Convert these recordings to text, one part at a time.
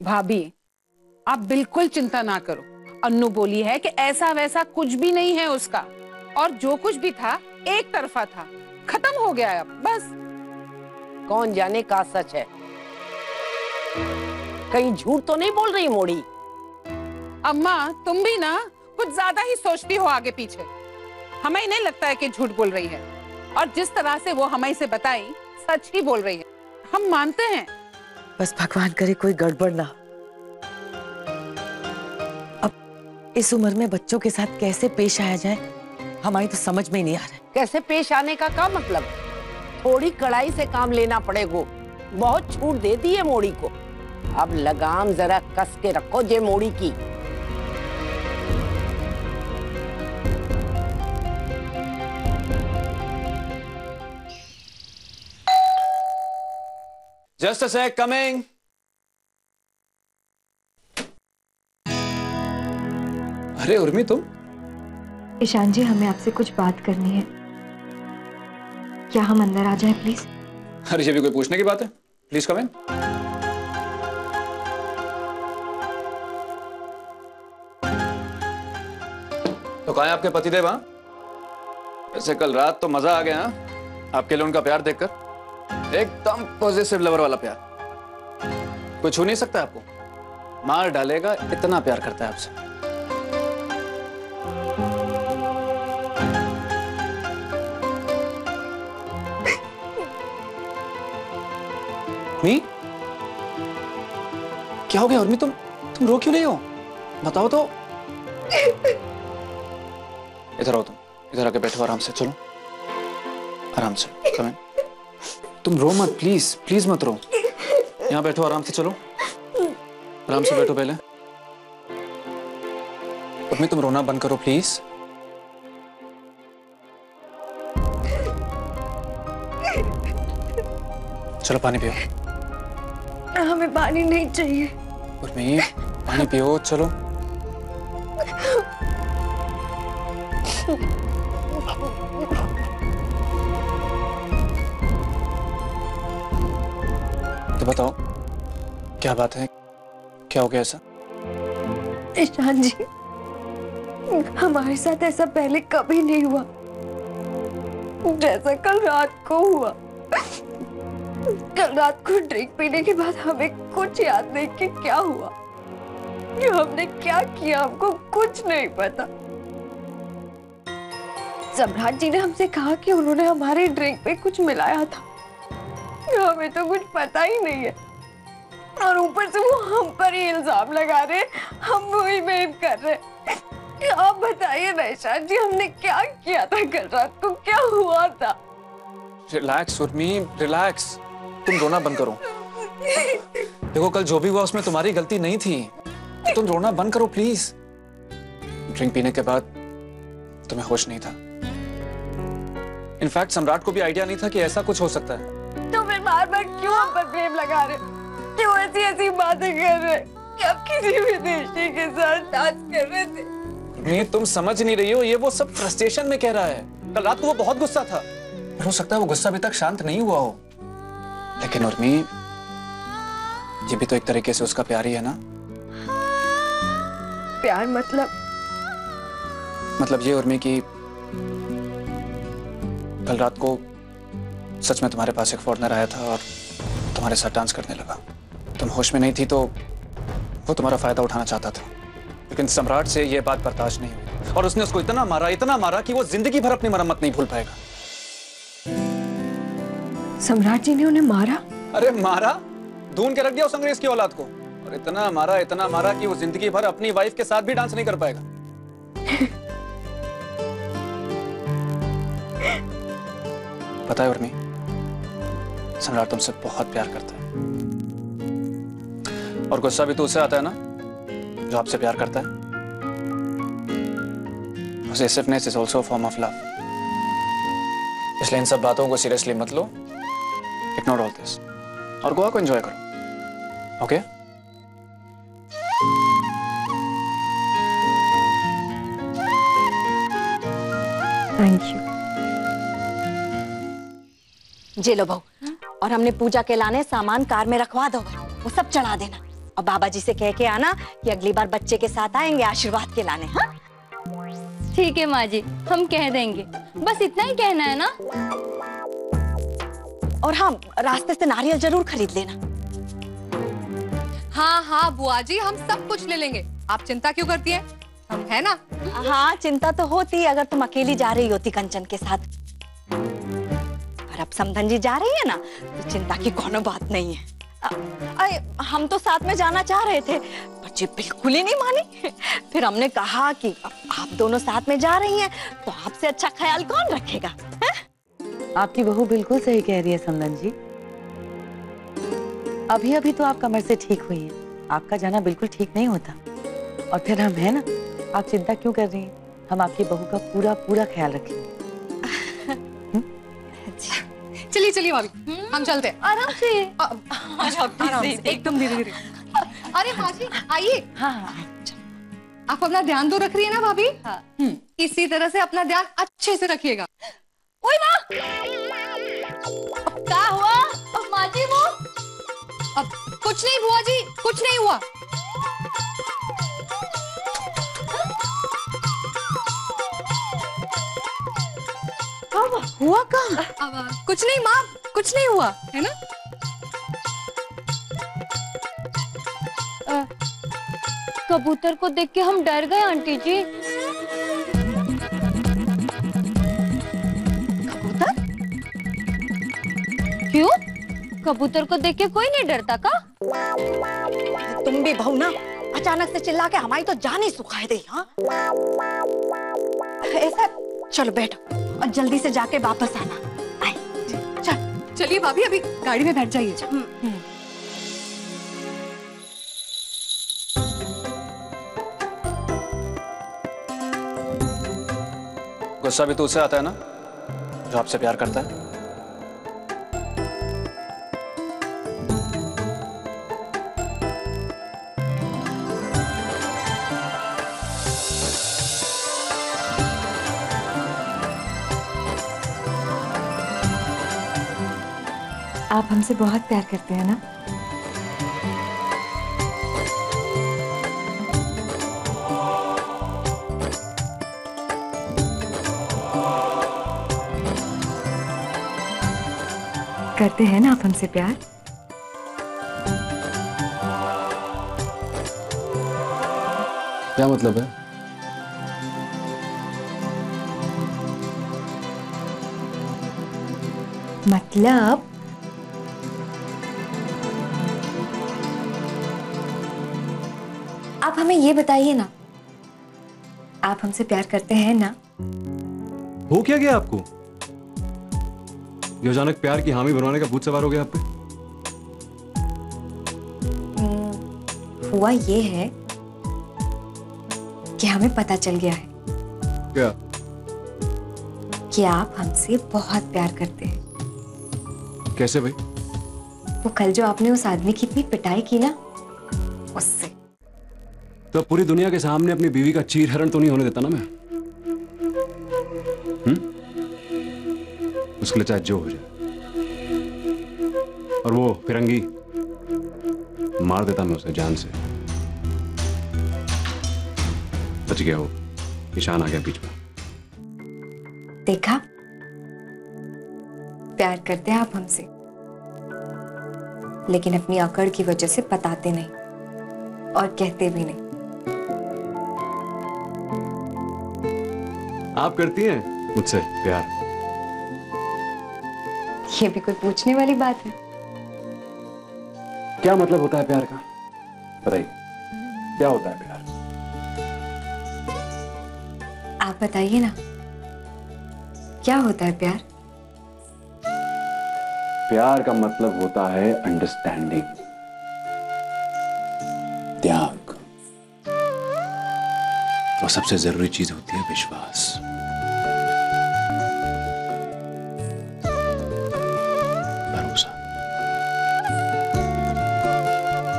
भाभी, आप बिल्कुल चिंता ना करो। अन्नू बोली है कि ऐसा वैसा कुछ भी नहीं है उसका, और जो कुछ भी था एक तरफा था, खत्म हो गया है अब, बस। कौन जाने का सच है, कहीं झूठ तो नहीं बोल रही मोड़ी? अम्मा, तुम भी ना कुछ ज्यादा ही सोचती हो आगे पीछे। हमें नहीं लगता है कि झूठ बोल रही है, और जिस तरह से वो हमें से बताई सच ही बोल रही है, हम मानते हैं। बस भगवान करे कोई गड़बड़ ना। अब इस उम्र में बच्चों के साथ कैसे पेश आया जाए, हमारी तो समझ में ही नहीं आ रहा है। कैसे पेश आने का क्या मतलब? थोड़ी कड़ाई से काम लेना पड़ेगा। बहुत छूट दे दी है मोड़ी को, अब लगाम जरा कस के रखो जे मोड़ी की। Just a sec, coming. अरे उर्मी, तुम? ईशान जी, हमें आपसे कुछ बात करनी है, क्या हम अंदर आ जाएं प्लीज? अरे ये भी कोई पूछने की बात है? प्लीज कम इन। तो कहाँ है आपके पतिदेव? हाँ, वैसे कल रात तो मजा आ गया। हाँ, आपके लिए उनका प्यार देखकर, एकदम पॉजिटिव लवर वाला प्यार। कोई छू नहीं सकता आपको, मार डालेगा, इतना प्यार करता है आपसे। उर्मी, क्या हो गया उर्मी? तुम रो क्यों नहीं हो? बताओ तो। इधर आओ, तुम इधर आके बैठो आराम से। चलो आराम से, कम इन। तुम रो मत, प्लीज प्लीज मत रो। यहाँ बैठो आराम से। चलो आराम से बैठो पहले। उर्मी, तुम रोना बंद करो प्लीज। चलो पानी पियो। हमें पानी नहीं चाहिए। उर्मी, पानी पियो, चलो। तो बताओ, क्या बात है? क्या हो गया ऐसा? ईशान जी, हमारे साथ ऐसा पहले कभी नहीं हुआ जैसा कल रात को हुआ। कल रात को ड्रिंक पीने के बाद हमें कुछ याद नहीं कि क्या हुआ, कि हमने क्या किया, हमको कुछ नहीं पता। सम्राट जी ने हमसे कहा कि उन्होंने हमारे ड्रिंक में कुछ मिलाया था, हमें तो कुछ पता ही नहीं है, और ऊपर से वो हम पर ही इल्जाम लगा रहे, हम वही ब्लेम कर रहे। आप बताइए ना ईशान जी, हमने क्या किया था कल रात को, क्या हुआ था? Relax Urmi, relax. तुम रोना बंद करो। देखो, कल जो भी हुआ उसमें तुम्हारी गलती नहीं थी। तुम रोना बंद करो प्लीज। ड्रिंक पीने के बाद तुम्हें होश नहीं था। इनफैक्ट सम्राट को भी आइडिया नहीं था कि ऐसा कुछ हो सकता है। तो फिर बार बार क्यों हम पर ब्लेम लगा रहे, क्यों ऐसी ऐसी बातें कर रहे, क्या किसी विदेशी के साथ डांस कर रहे थे? नहीं, तुम समझ नहीं रही हो, ये वो सब फ्रस्ट्रेशन में कह रहा है। कल रात को वो बहुत गुस्सा था, हो सकता है वो गुस्सा अभी तक शांत नहीं हुआ हो। लेकिन उर्मी, ये भी तो एक तरीके से उसका प्यार ही है ना। प्यार मतलब ये उर्मी की कल रात को सच में तुम्हारे पास एक फॉरेनर आया था और तुम्हारे साथ डांस करने लगा। तुम होश में नहीं थी तो वो तुम्हारा फायदा उठाना चाहता था, लेकिन सम्राट से ये बात बर्दाश्त नहीं हुई और उसने उसको इतना मारा कि वो जिंदगी भर अपनी मरम्मत नहीं भूल पाएगा। सम्राट जी ने उन्हें मारा? अरे मारा, धून के रख दिया उस अंग्रेज की औलाद को, और इतना मारा कि वो जिंदगी भर अपनी वाइफ के साथ भी डांस नहीं कर पाएगा। पता है उर्मी, सम्राट तुमसे बहुत प्यार करता है, और गुस्सा भी तो उससे आता है ना जो आपसे प्यार करता है। Possessiveness is also a form of love. इसलिए इन सब बातों को सीरियसली मत लो, इग्नोर ऑल दिस और गोवा को एंजॉय करो। ओके? Thank you. जे लो बहू, और हमने पूजा के लाने सामान कार में रखवा दो, वो सब चढ़ा देना। और बाबा जी से कह के आना कि अगली बार बच्चे के साथ आएंगे आशीर्वाद के लाने। हाँ ठीक है माँ जी, हम कह देंगे, बस इतना ही कहना है ना। और हाँ, रास्ते से नारियल जरूर खरीद लेना। हाँ हाँ बुआ जी, हम सब कुछ ले लेंगे, आप चिंता क्यों करती हैं, हम है ना। हाँ चिंता तो होती अगर तुम अकेली जा रही होती कंचन के साथ, पर अब समधन जी जा रही है ना तो चिंता की कोनो बात नहीं है। अरे हम तो साथ में जाना चाह रहे थे पर जी बिल्कुल ही नहीं मानी। फिर हमने कहा कि आप दोनों साथ में जा रही हैं तो आपसे अच्छा ख्याल कौन रखेगा। है? आपकी बहू बिल्कुल सही कह रही है समधन जी। अभी अभी तो आप कमर से ठीक हुई हैं, आपका जाना बिल्कुल ठीक नहीं होता। और फिर हम है ना, आप चिंता क्यों कर रही हैं, हम आपकी बहू का पूरा पूरा ख्याल रखेंगे। चलिए चलिए भाभी, हम चलते हैं। आराम से। आराम से, एकदम धीरे धीरे। अरे माँ जी आइए। हाँ आप अपना ध्यान तो रख रही है ना भाभी। हाँ। इसी तरह से अपना ध्यान अच्छे से रखिएगा। ओए माँ, क्या हुआ माँ जी? वो अब कुछ नहीं बुआ जी, कुछ नहीं हुआ। हुआ कहाँ? कुछ नहीं माँ, कुछ नहीं हुआ है ना। कबूतर को देख के हम डर गए आंटी जी। कबूतर? क्यों? कबूतर को देख के कोई नहीं डरता का? तुम भी बहू ना अचानक से चिल्ला के हमारी तो जान ही सुखाए दे। हाँ ऐसा, चलो बैठो और जल्दी से जाके वापस आना। आए, चल। चलिए भाभी, अभी गाड़ी में बैठ जाइए। गुस्सा भी तो उससे आता है ना जो आपसे प्यार करता है। आप हमसे बहुत प्यार करते हैं ना? करते हैं ना आप हमसे प्यार? क्या मतलब है? मतलब आप हमें ये बताइए ना, आप हमसे प्यार करते हैं ना? हो क्या गया आपको? ये अचानक प्यार की हामी बनवाने का भूत सवार हो गया आप पे? हुआ ये है कि हमें पता चल गया है क्या? कि आप हमसे बहुत प्यार करते हैं। कैसे भाई? वो कल जो आपने उस आदमी की इतनी पिटाई की ना, उससे। तो पूरी दुनिया के सामने अपनी बीवी का चीरहरण तो नहीं होने देता ना मैं। उसके लिए चाहे जो हो जाए। और वो फिरंगी मार देता मैं उसे जान से। बच गया वो, ईशान आ गया बीच में। देखा, प्यार करते हैं आप हमसे, लेकिन अपनी अकड़ की वजह से बताते नहीं और कहते भी नहीं। आप करती हैं मुझसे प्यार? ये भी कोई पूछने वाली बात है? क्या मतलब होता है प्यार का? बताइए, क्या होता है प्यार? आप बताइए ना, क्या होता है प्यार? प्यार का मतलब होता है अंडरस्टैंडिंग, त्याग, और सबसे जरूरी चीज होती है विश्वास। भरोसा।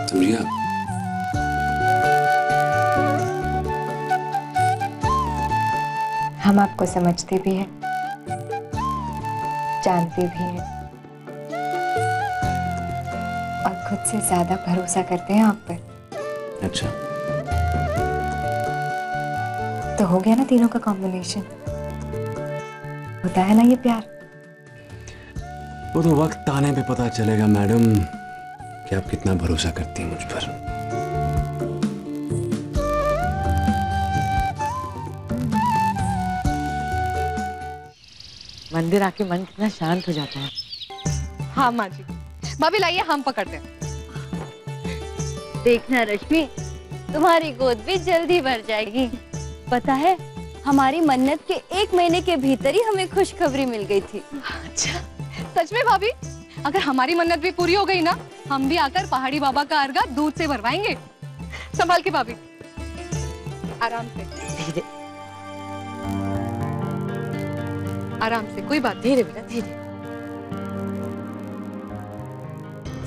समझिए? हम आपको समझते भी हैं, जानते भी हैं और खुद से ज्यादा भरोसा करते हैं आप पर। अच्छा, तो हो गया ना तीनों का कॉम्बिनेशन। होता है ना ये प्यार। वो तो वक्त आने पे पता चलेगा मैडम कि आप कितना भरोसा करती हैं मुझ पर। मंदिर आके मन कितना शांत हो जाता है। हाँ माँ जी, भाभी लाइए हम पकड़ते हैं। देखना रश्मि, तुम्हारी गोद भी जल्दी भर जाएगी। पता है, हमारी मन्नत के 1 महीने के भीतर ही हमें खुशखबरी मिल गई थी। अच्छा सच में भाभी? अगर हमारी मन्नत भी पूरी हो गई ना, हम भी आकर पहाड़ी बाबा का अर्घा दूध से भरवाएंगे। संभाल के भाभी, आराम से धीरे आराम से, कोई बात धीरे बेटा धीरे,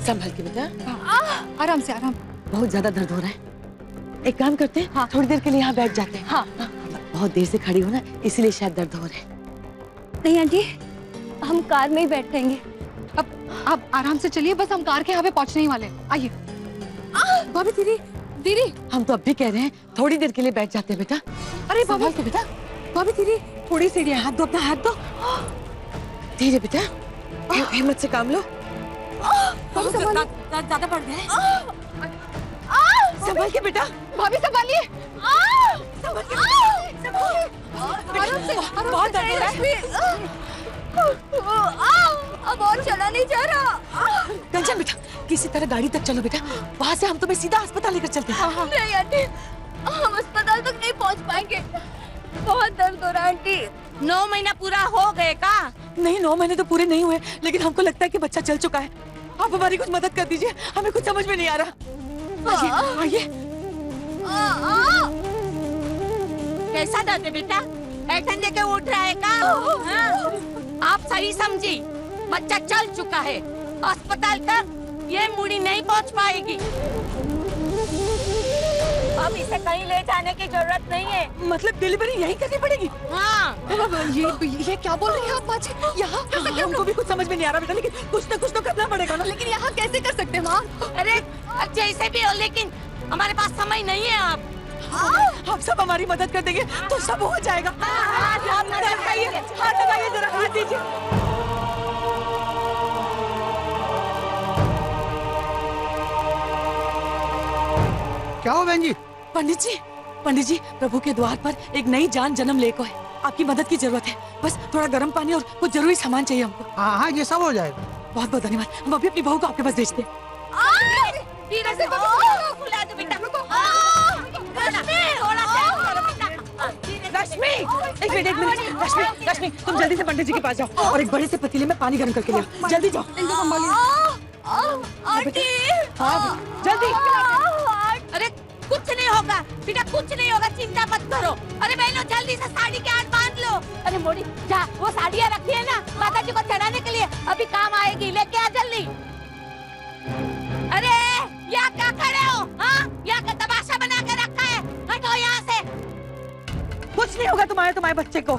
संभल के बेटा। नहीं, आराम से आराम। बहुत ज्यादा दर्द हो रहा है, एक काम करते हैं, हाँ। थोड़ी देर के लिए यहाँ बैठ जाते हैं। हाँ। बहुत देर से खड़ी हो ना, इसीलिए शायद दर्द हो रहे हैं। नहीं आंटी, हम कार में ही बैठेंगे। अब आप आराम से चलिए, बस हम कार के यहाँ पे पहुँचने ही वाले हैं। आइए भाभी, धीरे धीरे। हम तो अब भी कह रहे हैं थोड़ी देर के लिए बैठ जाते हैं बेटा। अरे संभल भाभी, के बेटा, भाभी धीरे, थोड़ी सी हाथ दो, अपना हाथ दो। धीरे बेटा, हिम्मत से काम लो। ज्यादा बढ़ गए। संभल के बेटा, भाभी संभालिए। आराम से, बहुत दर्द हो रहा है। अब और चला नहीं जा रहा। कंचन बेटा, किसी तरह गाड़ी तक चलो बेटा, वहाँ से हम तुम्हें सीधा अस्पताल लेकर चलते हैं। नहीं आंटी, हम अस्पताल तक नहीं पहुंच पाएंगे। बहुत दर्द हो रहा है आंटी। 9 महीना पूरा हो गए का? नहीं, 9 महीने तो पूरे नहीं हुए, लेकिन हमको लगता है कि बच्चा चल चुका है। आप हमारी कुछ मदद कर दीजिए, हमें कुछ समझ में नहीं आ रहा। आइए। कैसा दर्द है बेटा? ऐठन लेके उठ रहा है का? हाँ? आप सही समझी, बच्चा चल चुका है। अस्पताल तक ये मुड़ी नहीं पहुंच पाएगी। अब इसे कहीं ले जाने की जरूरत नहीं है। मतलब डिलीवरी यहीं करनी पड़ेगी? हाँ। ये क्या बोल रही है आप माँ जी? यहाँ हमको भी कुछ समझ में नहीं आ रहा बेटा, लेकिन कुछ ना कुछ तो करना पड़ेगा ना। लेकिन यहाँ कैसे कर सकते हैं माँ? अरे जैसे भी हो, लेकिन हमारे पास समय नहीं है। आप सब हमारी मदद कर देंगे तो सब हो जाएगा। हाथ लगाइए जरा, हाथ दीजिए। क्या हो बहन जी? पंडित जी, प्रभु के द्वार पर एक नई जान जन्म लेकर है। आपकी मदद की जरूरत है, बस थोड़ा गर्म पानी और कुछ जरूरी सामान चाहिए हमको। हाँ, ये सब हो जाएगा। बहुत बहुत धन्यवाद। हम अभी अपनी बहू को आपके पास भेजते हैं। रश्मि, एक मिनट। रश्मि, तुम जल्दी से पंडित जी के पास जाओ और एक बड़े से पतीले में पानी गर्म करके ले आओ। जल्दी जाओ। जल्दी। अरे कुछ नहीं होगा बेटा, कुछ नहीं होगा, चिंता मत करो। अरे बहनों, जल्दी से साड़ी के हाथ बांध लो। अरे मोड़ी, जा वो साड़ियाँ रखी है ना माता जी को चढ़ाने के लिए, अभी काम आएगी, लेके आ जल्दी। अरे यहाँ क्या खड़े हो? हाँ, यहाँ का तमाशा बना के रखा है, हटो यहाँ से। कुछ नहीं होगा तुम्हारे बच्चे को,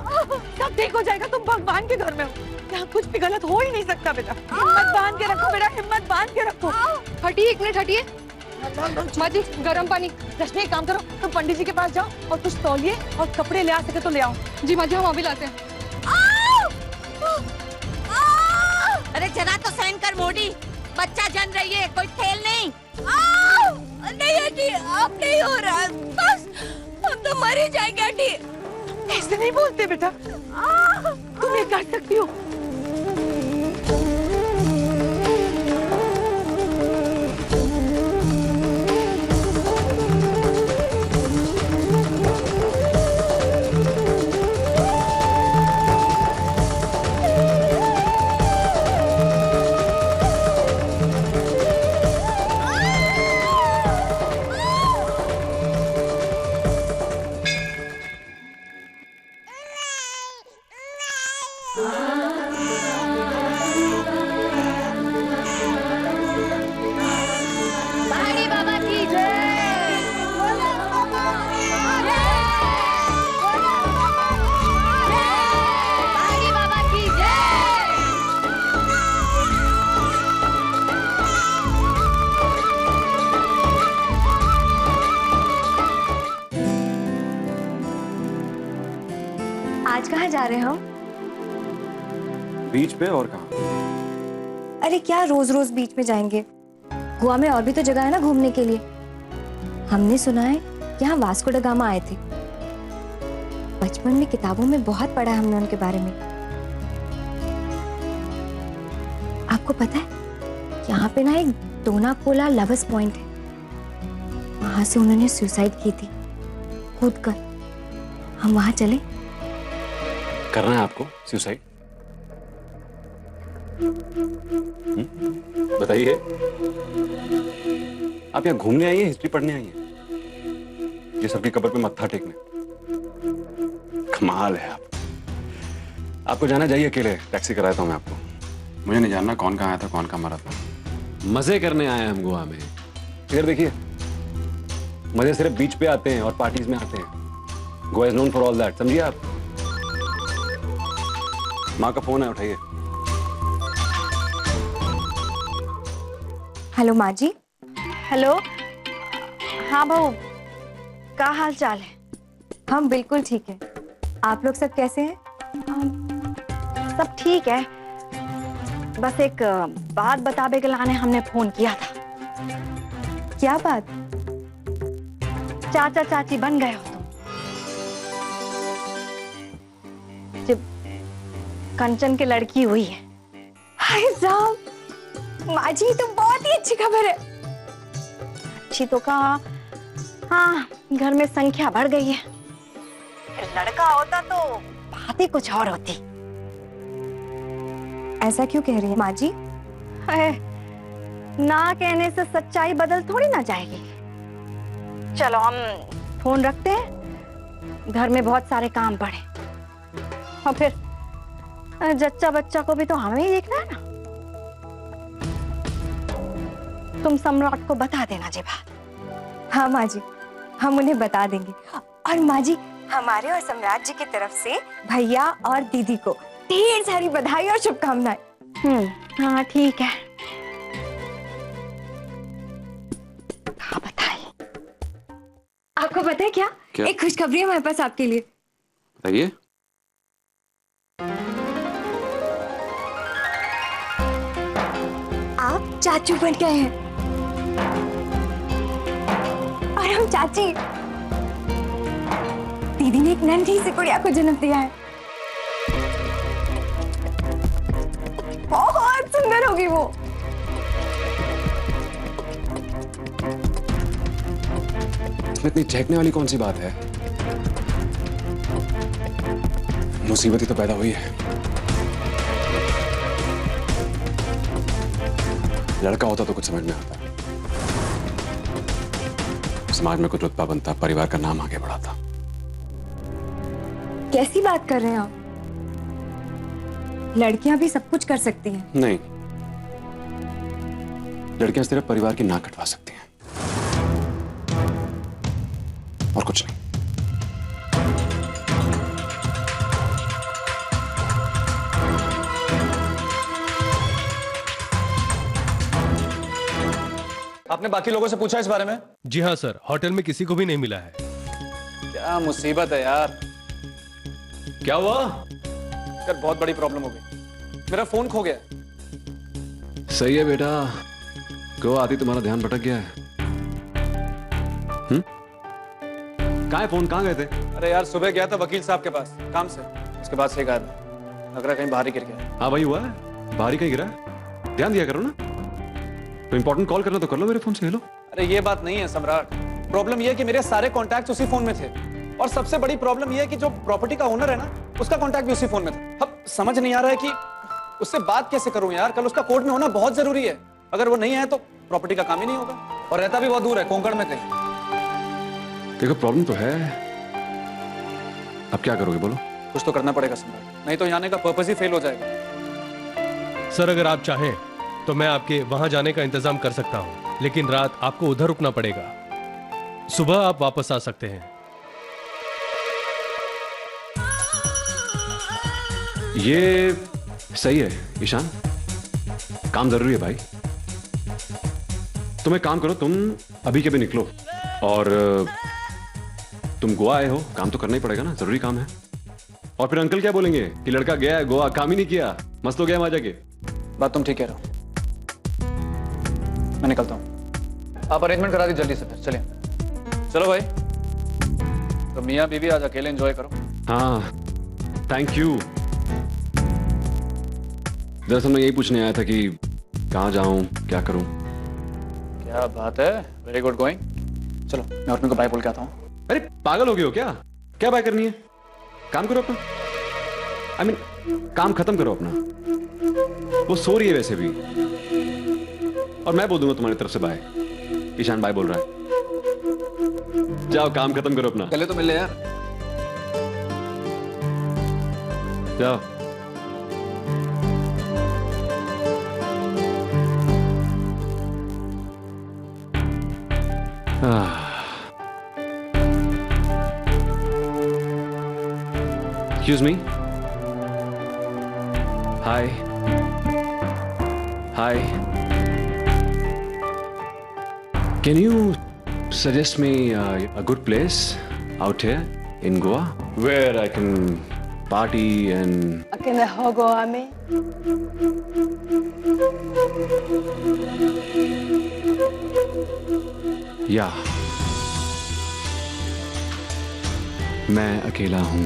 सब ठीक हो जाएगा। तुम भगवान के घर में हो, यहाँ कुछ भी गलत हो ही नहीं सकता बेटा। हिम्मत बांध के रखो बेटा, हिम्मत बांध के रखो। हटिए, 1 मिनट हटिए। माँ जी, गर्म पानी। रश्मि, एक काम करो, तुम पंडित जी के पास जाओ और कुछ तौलिए और कपड़े ले आ सके तो ले आओ। जी माँ जी, हम अभी लाते हैं। अरे जरा तो सहन कर मोड़ी, बच्चा जन रही है, कोई खेल नहीं। नहीं आंटी, अब नहीं हो रहा, बस हम तो मर ही जाएंगे आंटी। ऐसे नहीं बोलते बेटा, तुम ये कर सकती हो। पहाड़ी बाबा की जय। पहाड़ी बाबा की जय। जा रहे हैं हम? बीच पे और कहाँ? अरे क्या रोज रोज बीच में जाएंगे? गोवा में और भी तो जगह है ना घूमने के लिए। हमने सुना है कि यहाँ वास्को ड गामा आए थे। बचपन में किताबों में बहुत पढ़ा है हमने उनके बारे में। आपको पता है यहाँ पे ना एक डोनापोला लवर्स पॉइंट है, वहां से उन्होंने सुसाइड की थी कूद कर। हम वहां चले? करना है आपको सुसाइड? बताइए, आप यहाँ घूमने आई हैं, हिस्ट्री पढ़ने आई हैं, ये सबकी कब्र पे मत्था टेकने? कमाल है आप। आपको जाना चाहिए अकेले, टैक्सी कराता हूँ मैं आपको। मुझे नहीं जानना कौन कहाँ आया था, कौन कहाँ मरा था। मजे करने आए हैं हम गोवा में। फिर देखिए, मजे सिर्फ बीच पे आते हैं और पार्टीज में आते हैं। Goa is known for all that, समझिए आप। माँ का फोन है, उठाइए। हेलो माँ जी। हेलो। हाँ बहू, क्या हाल चाल है? हम बिल्कुल ठीक है। आप लोग सब कैसे हैं? सब ठीक है, बस एक बात बतावे के लाने हमने फोन किया था। क्या बात? चाचा चाची बन गए हो तुम। जब कंचन की लड़की हुई है। हाय साहब, माँ जी तो बहुत ही अच्छी खबर है। अच्छी तो कहा, हाँ घर में संख्या बढ़ गई है। लड़का होता तो बात ही कुछ और होती। ऐसा क्यों कह रही है माँ जी? ना कहने से सच्चाई बदल थोड़ी ना जाएगी। चलो हम फोन रखते हैं, घर में बहुत सारे काम पड़े। और फिर जच्चा बच्चा को भी तो हमें ही देखना है ना। तुम सम्राट को बता देना जी बात। हाँ माँ जी, हम उन्हें बता देंगे। और माँ जी, हमारे और सम्राट जी की तरफ से भैया और दीदी को ढेर सारी बधाई और शुभकामनाएं। हाँ ठीक है। हाँ बताइए। आपको पता है क्या? एक खुशखबरी है हमारे पास आपके लिए। बताइए। आप चाचू बन गए हैं और हम चाची। दीदी ने एक नन्ही सी गुड़िया को जन्म दिया है। बहुत सुंदर होगी वो। इतनी चहकने वाली कौन सी बात है? मुसीबत ही तो पैदा हुई है। लड़का होता तो कुछ समझ में आता, समाज में कुछ रुतबा बनता, परिवार का नाम आगे बढ़ाता। कैसी बात कर रहे हैं आप? लड़कियां भी सब कुछ कर सकती हैं। नहीं, लड़कियां सिर्फ परिवार की नाक कटवा सकती हैं और कुछ नहीं। आपने बाकी लोगों से पूछा इस बारे में? जी हाँ सर, होटल में किसी को भी नहीं मिला है। क्या मुसीबत है यार। क्या हुआ? यार बहुत बड़ी प्रॉब्लम हो गई, मेरा फोन खो गया। सही है बेटा, क्यों आती तुम्हारा ध्यान भटक गया है। कहाँ है फोन, कहाँ गए थे? अरे यार सुबह गया था वकील साहब के पास काम से, उसके बाद से गायब है। लग रहा है कहीं बाहर ही गिर गया। हाँ वही हुआ है, बाहर ही कहीं गिरा है। ध्यान दिया करो ना। तो इंपॉर्टेंट कॉल करना तो कर लो मेरे फोन से। हेलो। अरे ये बात नहीं है सम्राट, प्रॉब्लम ये है कि मेरे सारे कॉन्टैक्ट उसी फोन में थे, और सबसे बड़ी प्रॉब्लम ये है कि जो प्रॉपर्टी का ओनर है ना, उसका कॉन्टैक्ट भी उसी फोन में था। अब समझ नहीं आ रहा है कि उससे बात कैसे करूं यार। कल उसका कोर्ट में होना बहुत जरूरी है, अगर वो नहीं है तो प्रॉपर्टी का काम ही नहीं होगा, और रहता भी बहुत दूर है, कोंकण में कहीं। देखो प्रॉब्लम तो है, अब क्या करोगे बोलो? कुछ तो करना पड़ेगा सम्राट, नहीं तो यहाँ आने का पर्पस ही फेल हो जाएगा। सर अगर आप चाहें तो मैं आपके वहां जाने का इंतजाम कर सकता हूं, लेकिन रात आपको उधर रुकना पड़ेगा। सुबह आप वापस आ सकते हैं। ये सही है ईशान, काम जरूरी है भाई। तुम एक काम करो, तुम अभी के भी निकलो, और तुम गोवा आए हो, काम तो करना ही पड़ेगा ना, जरूरी काम है। और फिर अंकल क्या बोलेंगे कि लड़का गया है गोवा, काम ही नहीं किया, मस्त हो गया वहां जाके। बात तुम ठीक कह रहे हो, मैं निकलता हूँ। आप अरेंजमेंट करा दी जल्दी से, फिर चलिए। चलो भाई, तो मियाँ बीवी आज अकेले एंजॉय करो। हाँ थैंक यू। दरअसल मैं यही पूछने आया था कि कहाँ जाऊं, क्या करूं। क्या बात है, वेरी गुड गोइंग। चलो मैं अपने को बाय बोल के आता हूँ। अरे पागल हो गए हो क्या? क्या बाय करनी है? काम करो अपना। I mean, काम खत्म करो अपना। वो सो रही है वैसे भी, और मैं बोल दूंगा तुम्हारी तरफ से बाय। ईशान बाय बोल रहा है। जाओ काम खत्म करो अपना। पहले तो मिल ले यार। जाओ। Excuse me. Hi. Hi. Can you suggest me a good place out here in Goa where I can party and... Akin ho Goa mein? Yeah. मैं अकेला हूं।